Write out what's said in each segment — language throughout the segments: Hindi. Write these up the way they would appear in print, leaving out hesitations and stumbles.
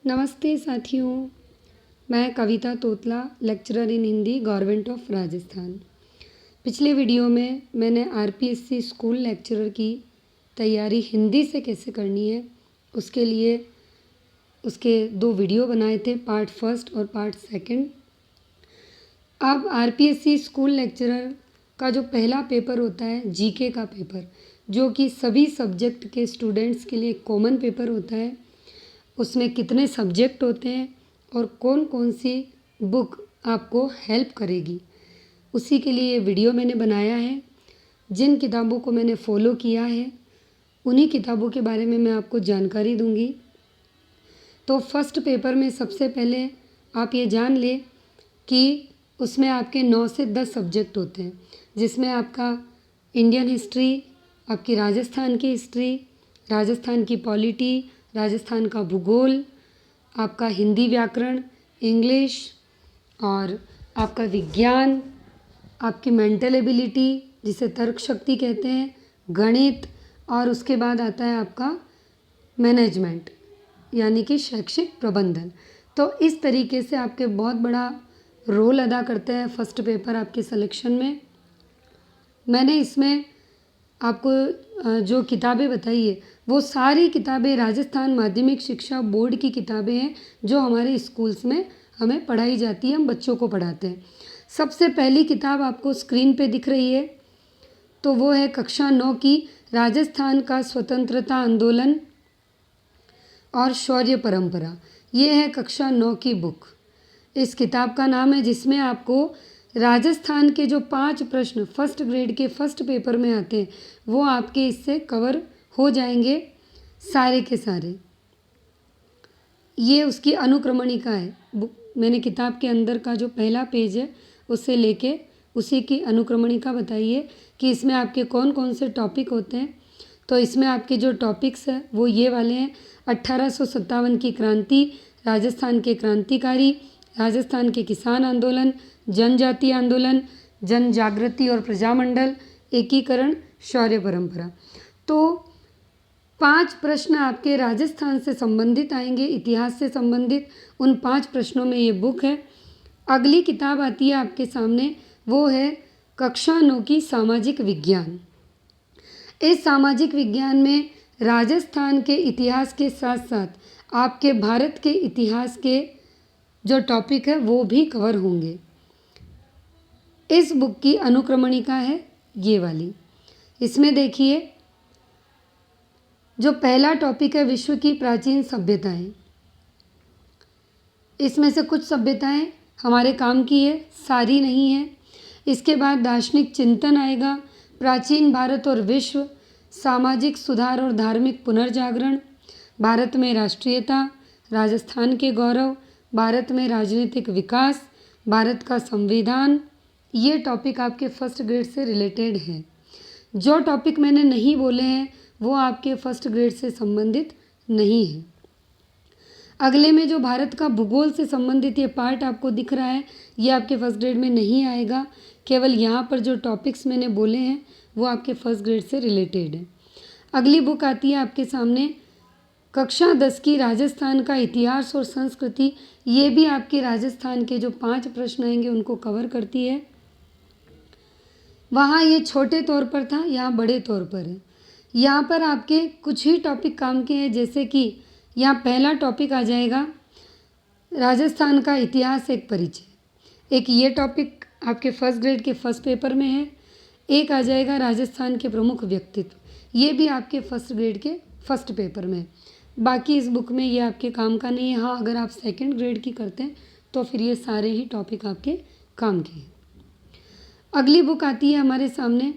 नमस्ते साथियों, मैं Kavita Totla lecturer in Hindi government of Rajasthan. पिछले वीडियो में मैंने आरपीएससी स्कूल लेक्चरर की तैयारी हिंदी से कैसे करनी है उसके लिए उसके 2 वीडियो बनाए थे, पार्ट फर्स्ट और पार्ट सेकंड। अब आरपीएससी स्कूल लेक्चरर का जो पहला पेपर होता है जीके का पेपर, जो कि सभी सब्जेक्ट के स्टूडेंट्स के लिए कॉमन पेपर होता है। उसमें कितने सब्जेक्ट होते हैं और कौन कौन सी बुक आपको हेल्प करेगी, उसी के लिए ये वीडियो मैंने बनाया है। जिन किताबों को मैंने फॉलो किया है उन्हीं किताबों के बारे में मैं आपको जानकारी दूंगी। तो फर्स्ट पेपर में सबसे पहले आप ये जान लें कि उसमें आपके 9 से 10 सब्जेक्ट होते हैं, जिसमें आपका इंडियन हिस्ट्री, आपकी राजस्थान की हिस्ट्री, राजस्थान की पॉलिटी, राजस्थान का भूगोल, आपका हिंदी व्याकरण, इंग्लिश और आपका विज्ञान, आपकी मेंटल एबिलिटी जिसे तर्क शक्ति कहते हैं, गणित, और उसके बाद आता है आपका मैनेजमेंट यानी कि शैक्षिक प्रबंधन। तो इस तरीके से आपके बहुत बड़ा रोल अदा करते हैं फर्स्ट पेपर आपके सिलेक्शन में। मैंने इसमें आपको जो किताबें बताई है वो सारी किताबें राजस्थान माध्यमिक शिक्षा बोर्ड की किताबें हैं, जो हमारे स्कूल्स में हमें पढ़ाई जाती है, हम बच्चों को पढ़ाते हैं। सबसे पहली किताब आपको स्क्रीन पे दिख रही है, तो वो है कक्षा 9 की राजस्थान का स्वतंत्रता आंदोलन और शौर्य परंपरा। ये है कक्षा 9 की बुक। इस किताब का नाम है, जिसमें आपको राजस्थान के जो 5 प्रश्न फर्स्ट ग्रेड के फर्स्ट पेपर में आते हैं वो आपके इससे कवर हो जाएंगे सारे के सारे। ये उसकी अनुक्रमणिका है। मैंने किताब के अंदर का जो पहला पेज है उससे लेके उसी की अनुक्रमणिका बताई है कि इसमें आपके कौन कौन से टॉपिक होते हैं। तो इसमें आपके जो टॉपिक्स हैं वो ये वाले हैं: 1857 की क्रांति, राजस्थान के क्रांतिकारी, राजस्थान के किसान आंदोलन, जनजातीय आंदोलन, जन जागृति और प्रजामंडल, एकीकरण, शौर्य परंपरा। तो 5 प्रश्न आपके राजस्थान से संबंधित आएंगे, इतिहास से संबंधित। उन 5 प्रश्नों में ये बुक है। अगली किताब आती है आपके सामने, वो है कक्षा 9 की सामाजिक विज्ञान। इस सामाजिक विज्ञान में राजस्थान के इतिहास के साथ साथ आपके भारत के इतिहास के जो टॉपिक है वो भी कवर होंगे। इस बुक की अनुक्रमणिका है ये वाली। इसमें देखिए, जो पहला टॉपिक है विश्व की प्राचीन सभ्यताएं। इसमें से कुछ सभ्यताएं हमारे काम की है, सारी नहीं है। इसके बाद दार्शनिक चिंतन आएगा, प्राचीन भारत और विश्व, सामाजिक सुधार और धार्मिक पुनर्जागरण, भारत में राष्ट्रीयता, राजस्थान के गौरव, भारत में राजनीतिक विकास, भारत का संविधान। ये टॉपिक आपके फर्स्ट ग्रेड से रिलेटेड है। जो टॉपिक मैंने नहीं बोले हैं वो आपके फर्स्ट ग्रेड से संबंधित नहीं है। अगले में जो भारत का भूगोल से संबंधित ये पार्ट आपको दिख रहा है, ये आपके फर्स्ट ग्रेड में नहीं आएगा। केवल यहाँ पर जो टॉपिक्स मैंने बोले हैं वो आपके फर्स्ट ग्रेड से रिलेटेड है। अगली बुक आती है आपके सामने, कक्षा 10 की राजस्थान का इतिहास और संस्कृति। ये भी आपके राजस्थान के जो 5 प्रश्न आएंगे उनको कवर करती है। वहाँ ये छोटे तौर पर था, यहाँ बड़े तौर पर है। यहाँ पर आपके कुछ ही टॉपिक काम के हैं, जैसे कि यहाँ पहला टॉपिक आ जाएगा राजस्थान का इतिहास एक परिचय। एक ये टॉपिक आपके फर्स्ट ग्रेड के फर्स्ट पेपर में है। एक आ जाएगा राजस्थान के प्रमुख व्यक्तित्व, ये भी आपके फर्स्ट ग्रेड के फर्स्ट पेपर में है। बाकी इस बुक में ये आपके काम का नहीं है। हाँ, अगर आप सेकंड ग्रेड की करते हैं तो फिर ये सारे ही टॉपिक आपके काम के हैं। अगली बुक आती है हमारे सामने,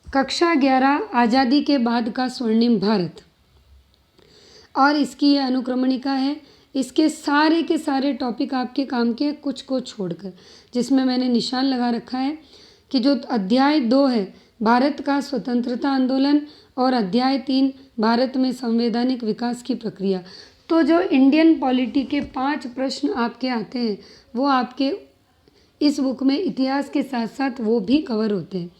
कक्षा 11 आज़ादी के बाद का स्वर्णिम भारत, और इसकी ये अनुक्रमणिका है। इसके सारे के सारे टॉपिक आपके काम के हैं, कुछ को छोड़कर, जिसमें मैंने निशान लगा रखा है कि जो अध्याय 2 है भारत का स्वतंत्रता आंदोलन और अध्याय 3 भारत में संवैधानिक विकास की प्रक्रिया। तो जो इंडियन पॉलिटी के 5 प्रश्न आपके आते हैं वो आपके इस बुक में इतिहास के साथ साथ वो भी कवर होते हैं।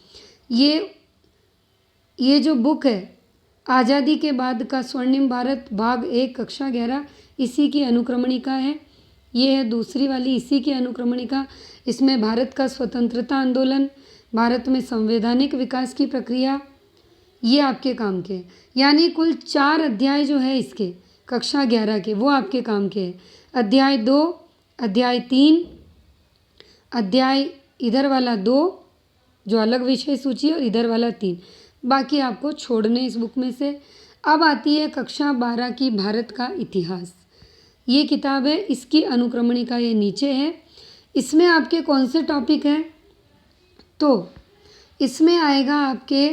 ये जो बुक है आज़ादी के बाद का स्वर्णिम भारत भाग 1 कक्षा 11 इसी की अनुक्रमणिका है। ये है दूसरी वाली इसी की अनुक्रमणिका। इसमें भारत का स्वतंत्रता आंदोलन, भारत में संवैधानिक विकास की प्रक्रिया, ये आपके काम के हैं। यानी कुल 4 अध्याय जो है इसके कक्षा 11 के वो आपके काम के हैं। अध्याय 2, अध्याय 3, अध्याय इधर वाला 2 जो अलग विषय सूची है और इधर वाला 3, बाकी आपको छोड़ने इस बुक में से। अब आती है कक्षा 12 की भारत का इतिहास। ये किताब है, इसकी अनुक्रमणिका ये नीचे है। इसमें आपके कौन से टॉपिक हैं, तो इसमें आएगा आपके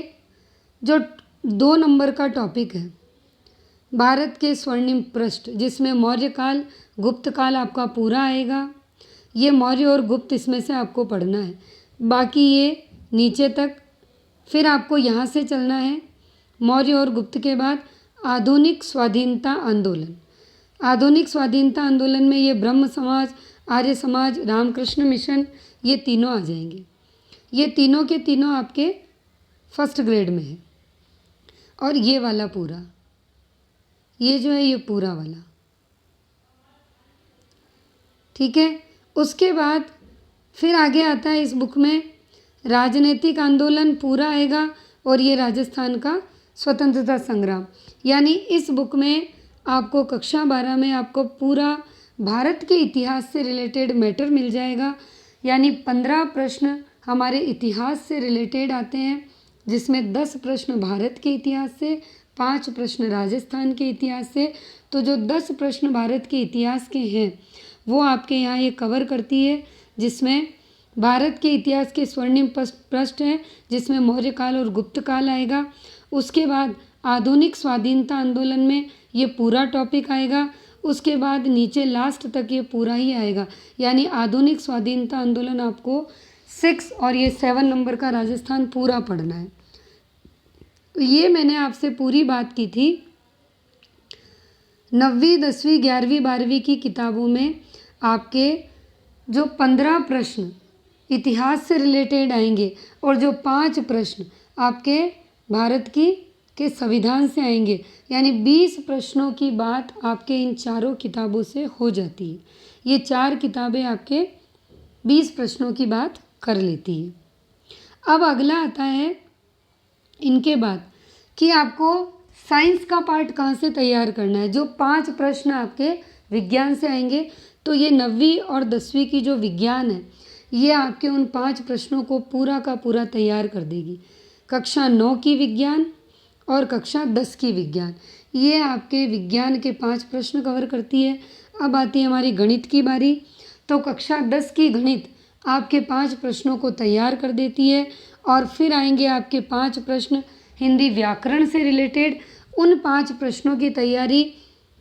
जो 2 नंबर का टॉपिक है भारत के स्वर्णिम पृष्ठ, जिसमें मौर्य काल, गुप्त काल आपका पूरा आएगा। ये मौर्य और गुप्त इसमें से आपको पढ़ना है, बाकी ये नीचे तक। फिर आपको यहाँ से चलना है मौर्य और गुप्त के बाद आधुनिक स्वाधीनता आंदोलन। आधुनिक स्वाधीनता आंदोलन में ये ब्रह्म समाज, आर्य समाज, रामकृष्ण मिशन, ये तीनों आ जाएंगे। ये तीनों के तीनों आपके फर्स्ट ग्रेड में है। और ये वाला पूरा, ये जो है ये पूरा वाला, ठीक है। उसके बाद फिर आगे आता है इस बुक में राजनीतिक आंदोलन पूरा आएगा और ये राजस्थान का स्वतंत्रता संग्राम। यानी इस बुक में आपको कक्षा 12 में आपको पूरा भारत के इतिहास से रिलेटेड मैटर मिल जाएगा। यानी 15 प्रश्न हमारे इतिहास से रिलेटेड आते हैं, जिसमें 10 प्रश्न भारत के इतिहास से, 5 प्रश्न राजस्थान के इतिहास से। तो जो 10 प्रश्न भारत के इतिहास के हैं वो आपके यहाँ ये कवर करती है, जिसमें भारत के इतिहास के स्वर्णिम पृष्ठ हैं, जिसमें मौर्य काल और गुप्त काल आएगा। उसके बाद आधुनिक स्वाधीनता आंदोलन में ये पूरा टॉपिक आएगा। उसके बाद नीचे लास्ट तक ये पूरा ही आएगा। यानी आधुनिक स्वाधीनता आंदोलन आपको 6 और ये 7 नंबर का राजस्थान पूरा पढ़ना है। तो ये मैंने आपसे पूरी बात की थी 9वीं 10वीं 11वीं 12वीं की किताबों में आपके जो 15 प्रश्न इतिहास से रिलेटेड आएंगे और जो 5 प्रश्न आपके भारत के संविधान से आएंगे। यानी 20 प्रश्नों की बात आपके इन चारों किताबों से हो जाती है। ये 4 किताबें आपके 20 प्रश्नों की बात कर लेती है। अब अगला आता है इनके बाद कि आपको साइंस का पार्ट कहाँ से तैयार करना है। जो 5 प्रश्न आपके विज्ञान से आएंगे, तो ये 9वीं और 10वीं की जो विज्ञान है ये आपके उन 5 प्रश्नों को पूरा का पूरा तैयार कर देगी। कक्षा 9 की विज्ञान और कक्षा 10 की विज्ञान, ये आपके विज्ञान के 5 प्रश्न कवर करती है। अब आती है हमारी गणित की बारी। तो कक्षा 10 की गणित आपके 5 प्रश्नों को तैयार कर देती है। और फिर आएंगे आपके 5 प्रश्न हिंदी व्याकरण से रिलेटेड। उन 5 प्रश्नों की तैयारी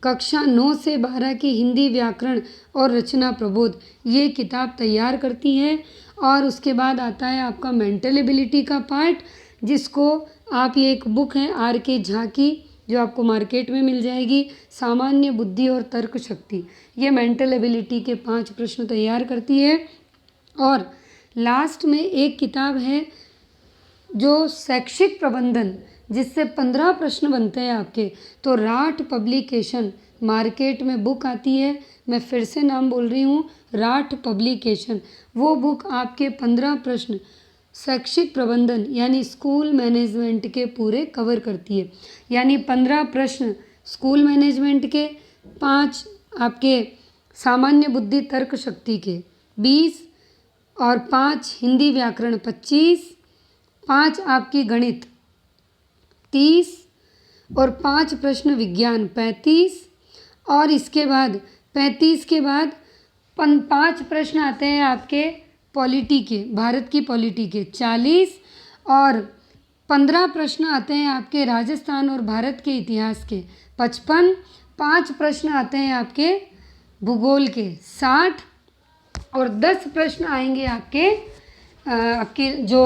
कक्षा 9 से 12 की हिंदी व्याकरण और रचना प्रबोध ये किताब तैयार करती है। और उसके बाद आता है आपका मेंटल एबिलिटी का पार्ट, जिसको आप, ये एक बुक है RK झा की जो आपको मार्केट में मिल जाएगी, सामान्य बुद्धि और तर्क शक्ति, ये मेंटल एबिलिटी के 5 प्रश्न तैयार करती है। और लास्ट में एक किताब है जो शैक्षिक प्रबंधन, जिससे 15 प्रश्न बनते हैं आपके। तो राठ पब्लिकेशन मार्केट में बुक आती है, मैं फिर से नाम बोल रही हूँ, राठ पब्लिकेशन। वो बुक आपके 15 प्रश्न शैक्षिक प्रबंधन यानी स्कूल मैनेजमेंट के पूरे कवर करती है। यानी 15 प्रश्न स्कूल मैनेजमेंट के, 5 आपके सामान्य बुद्धि तर्क शक्ति के 20 और 5 हिंदी व्याकरण 25, 5 आपकी गणित 30 और 5 प्रश्न विज्ञान 35। और इसके बाद 35 के बाद 5 प्रश्न आते हैं आपके पॉलिटी के, भारत की पॉलिटी के 40। और 15 प्रश्न आते हैं आपके राजस्थान और भारत के इतिहास के 55। 5 प्रश्न आते हैं आपके भूगोल के 60 और 10 प्रश्न आएंगे आपके जो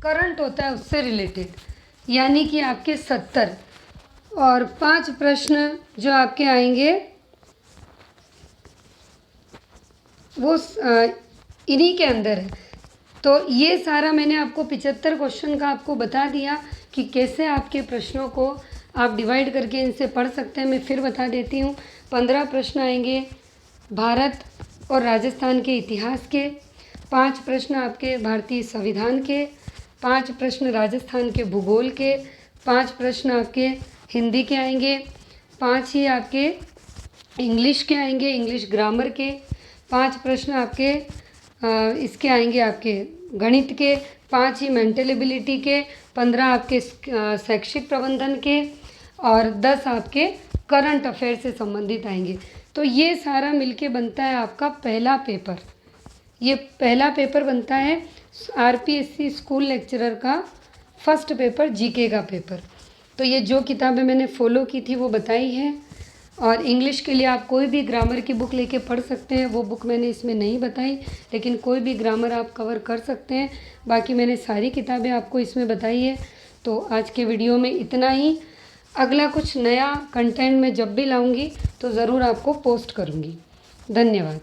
करंट होता है उससे रिलेटेड, यानी कि आपके 70। और 5 प्रश्न जो आपके आएंगे वो इन्हीं के अंदर है। तो ये सारा मैंने आपको 75 क्वेश्चन का आपको बता दिया कि कैसे आपके प्रश्नों को आप डिवाइड करके इनसे पढ़ सकते हैं। मैं फिर बता देती हूँ, 15 प्रश्न आएंगे भारत और राजस्थान के इतिहास के, 5 प्रश्न आपके भारतीय संविधान के, 5 प्रश्न राजस्थान के भूगोल के, 5 प्रश्न आपके हिंदी के आएंगे, 5 ही आपके इंग्लिश के आएंगे, इंग्लिश ग्रामर के, 5 प्रश्न आपके इसके आएंगे आपके गणित के, 5 ही मेंटल एबिलिटी के, 15 आपके शैक्षिक प्रबंधन के और 10 आपके करंट अफेयर से संबंधित आएंगे। तो ये सारा मिलके बनता है आपका पहला पेपर। ये पहला पेपर बनता है आरपीएससी स्कूल लेक्चरर का फर्स्ट पेपर, जीके का पेपर। तो ये जो किताबें मैंने फॉलो की थी वो बताई है। और इंग्लिश के लिए आप कोई भी ग्रामर की बुक लेके पढ़ सकते हैं, वो बुक मैंने इसमें नहीं बताई, लेकिन कोई भी ग्रामर आप कवर कर सकते हैं। बाकी मैंने सारी किताबें आपको इसमें बताई है। तो आज के वीडियो में इतना ही। अगला कुछ नया कंटेंट मैं जब भी लाऊंगी तो ज़रूर आपको पोस्ट करूंगी। धन्यवाद।